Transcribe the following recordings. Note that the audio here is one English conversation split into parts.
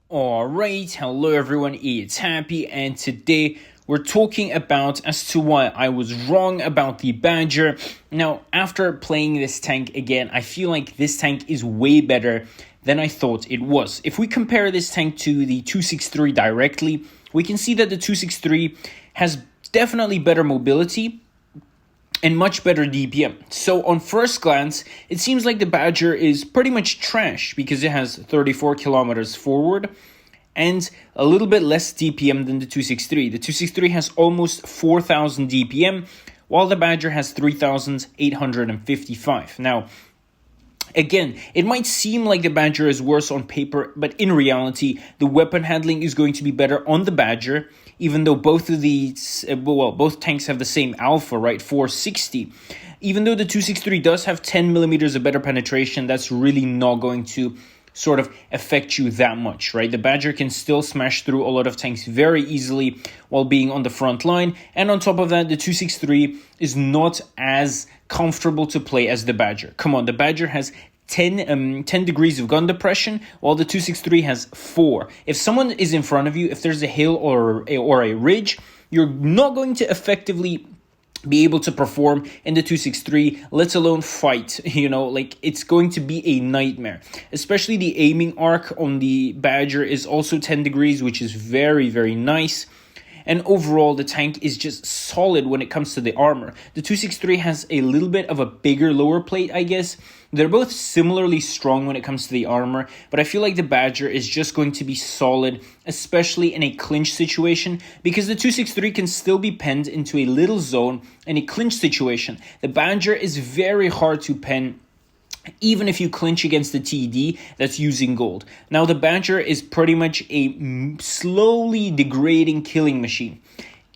Alright, hello everyone, it's Happy, and today we're talking about as to why I was wrong about the Badger. Now, after playing this tank again, I feel like this tank is way better than I thought it was. If we compare this tank to the 263 directly, we can see that the 263 has definitely better mobility and much better DPM. So on first glance, it seems like the Badger is pretty much trash because it has 34 kilometers forward and a little bit less DPM than the 263. The 263 has almost 4,000 DPM, while the Badger has 3,855. Now, again, it might seem like the Badger is worse on paper, but in reality, the weapon handling is going to be better on the Badger, even though both of these, both tanks have the same alpha, right, 460. Even though the 263 does have 10 millimeters of better penetration, that's really not going to sort of affect you that much, right? The Badger can still smash through a lot of tanks very easily while being on the front line. And on top of that, the 263 is not as comfortable to play as the Badger. Come on, the Badger has 10 degrees of gun depression, while the 263 has 4. If someone is in front of you, if there's a hill or a ridge, you're not going to effectively be able to perform in the 263, let alone fight. It's going to be a nightmare. Especially the aiming arc on the Badger is also 10 degrees, which is very, very nice. And overall, the tank is just solid when it comes to the armor. The 263 has a little bit of a bigger lower plate, I guess. They're both similarly strong when it comes to the armor, but I feel like the Badger is just going to be solid, especially in a clinch situation, because the 263 can still be penned into a little zone in a clinch situation. The Badger is very hard to pen, even if you clinch against the TD that's using gold. Now, the Badger is pretty much a slowly degrading killing machine.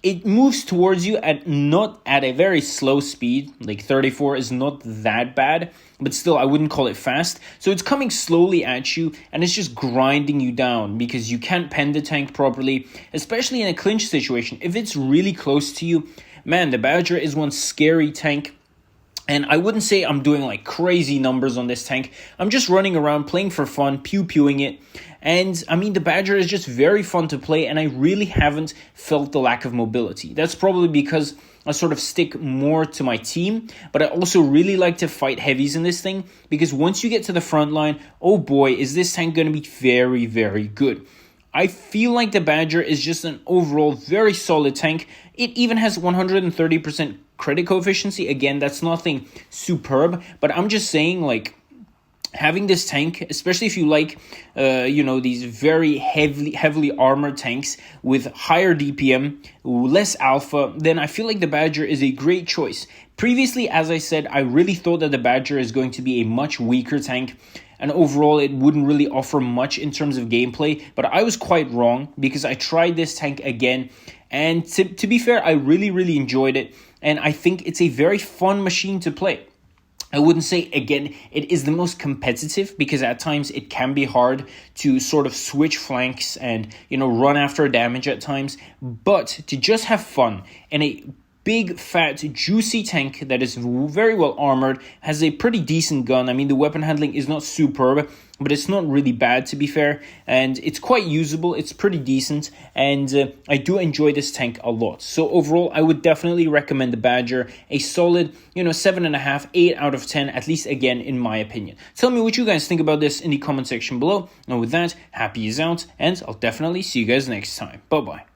It moves towards you not at a very slow speed, like 34 is not that bad, but still I wouldn't call it fast. So it's coming slowly at you and it's just grinding you down because you can't pen the tank properly, especially in a clinch situation. If it's really close to you, man, the Badger is one scary tank. And I wouldn't say I'm doing like crazy numbers on this tank. I'm just running around, playing for fun, pew-pewing it. And I mean, the Badger is just very fun to play, and I really haven't felt the lack of mobility. That's probably because I sort of stick more to my team, but I also really like to fight heavies in this thing, because once you get to the front line, oh boy, is this tank going to be very, very good. I feel like the Badger is just an overall very solid tank. It even has 130% credit coefficiency. Again, that's nothing superb, but I'm just saying, like, having this tank, especially if you like, these very heavily armored tanks with higher DPM, less alpha, then I feel like the Badger is a great choice. Previously, as I said, I really thought that the Badger is going to be a much weaker tank, and overall it wouldn't really offer much in terms of gameplay, but I was quite wrong because I tried this tank again, and to be fair, I really, really enjoyed it, and I think it's a very fun machine to play. I wouldn't say, again, it is the most competitive because at times it can be hard to sort of switch flanks and, run after damage at times. But to just have fun in a big, fat, juicy tank that is very well armored, has a pretty decent gun. I mean, the weapon handling is not superb, but it's not really bad, to be fair. And it's quite usable. It's pretty decent. And I do enjoy this tank a lot. So overall, I would definitely recommend the Badger. A solid, 7.5, 8 out of 10, at least again, in my opinion. Tell me what you guys think about this in the comment section below. And with that, Happy is out. And I'll definitely see you guys next time. Bye-bye.